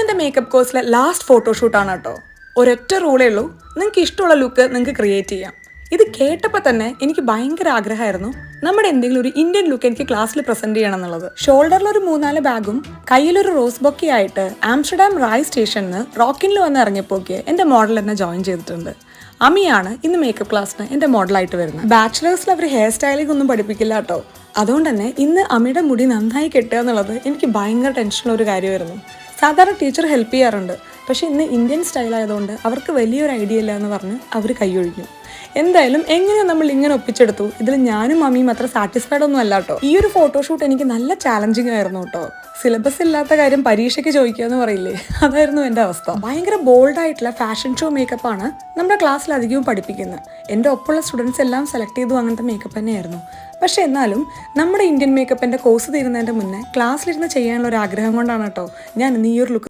ഇന്നെൻ്റെ മേക്കപ്പ് കോഴ്സിലെ ലാസ്റ്റ് ഫോട്ടോഷൂട്ടാണ് കേട്ടോ. ഒരൊറ്റ റൂളേ ഉള്ളൂ, നിങ്ങൾക്ക് ഇഷ്ടമുള്ള ലുക്ക് നിങ്ങൾക്ക് ക്രിയേറ്റ് ചെയ്യാം. ഇത് കേട്ടപ്പോൾ തന്നെ എനിക്ക് ഭയങ്കര ആഗ്രഹമായിരുന്നു നമ്മുടെ എന്തെങ്കിലും ഒരു ഇന്ത്യൻ ലുക്ക് എനിക്ക് ക്ലാസ്സിൽ പ്രസന്റ് ചെയ്യണം എന്നുള്ളത്. ഷോൾഡറിൽ ഒരു 3-4 ബാഗും കയ്യിലൊരു റോസ് ബൊക്കെ ആയിട്ട് ആംസ്റ്റർഡാം റായ് സ്റ്റേഷനിൽ റോക്കിനിൽ വന്ന് ഇറങ്ങിയപ്പോക്ക് എൻ്റെ മോഡൽ എന്നെ ജോയിൻ ചെയ്തിട്ടുണ്ട്. അമിയാണ് ഇന്ന് മേക്കപ്പ് ക്ലാസ്സിന് എൻ്റെ മോഡലായിട്ട് വരുന്നത്. ബാച്ചിലേഴ്സിൽ അവർ ഹെയർ സ്റ്റൈലിംഗ് ഒന്നും പഠിപ്പിക്കില്ല കേട്ടോ. അതുകൊണ്ട് തന്നെ ഇന്ന് അമിയുടെ മുടി നന്നായി കെട്ടുക എന്നുള്ളത് എനിക്ക് ഭയങ്കര ടെൻഷനുള്ള ഒരു കാര്യമായിരുന്നു. സാധാരണ ടീച്ചർ ഹെൽപ്പ് ചെയ്യാറുണ്ട്, പക്ഷെ ഇന്ന് ഇന്ത്യൻ സ്റ്റൈലായതുകൊണ്ട് അവർക്ക് വലിയൊരു ഐഡിയ ഇല്ല എന്ന് പറഞ്ഞ് അവർ കൈയൊഴിഞ്ഞു. എന്തായാലും എങ്ങനെയോ നമ്മൾ ഇങ്ങനെ ഒപ്പിച്ചെടുത്തു. ഇതിൽ ഞാനും മമ്മിയും അത്ര സാറ്റിസ്ഫൈഡ് ഒന്നും അല്ല കേട്ടോ. ഈ ഒരു ഫോട്ടോഷൂട്ട് എനിക്ക് നല്ല ചാലഞ്ചിങ് ആയിരുന്നു കേട്ടോ. സിലബസ് ഇല്ലാത്ത കാര്യം പരീക്ഷയ്ക്ക് ചോദിക്കുക എന്ന് പറയില്ലേ, അതായിരുന്നു എൻ്റെ അവസ്ഥ. ഭയങ്കര ബോൾഡായിട്ടുള്ള ഫാഷൻ ഷോ മേക്കപ്പാണ് നമ്മുടെ ക്ലാസ്സിൽ അധികവും പഠിപ്പിക്കുന്നത്. എൻ്റെ ഒപ്പമുള്ള സ്റ്റുഡൻസ് എല്ലാം സെലക്ട് ചെയ്തു അങ്ങനത്തെ മേക്കപ്പ് തന്നെയായിരുന്നു. പക്ഷെ എന്നാലും നമ്മുടെ ഇന്ത്യൻ മേക്കപ്പിൻ്റെ കോഴ്സ് തീരുന്നതിൻ്റെ മുന്നേ ക്ലാസ്സിലിരുന്ന് ചെയ്യാനുള്ള ഒരു ആഗ്രഹം കൊണ്ടാണ് കേട്ടോ ഞാൻ ഇന്ന് ഈ ഒരു ലുക്ക്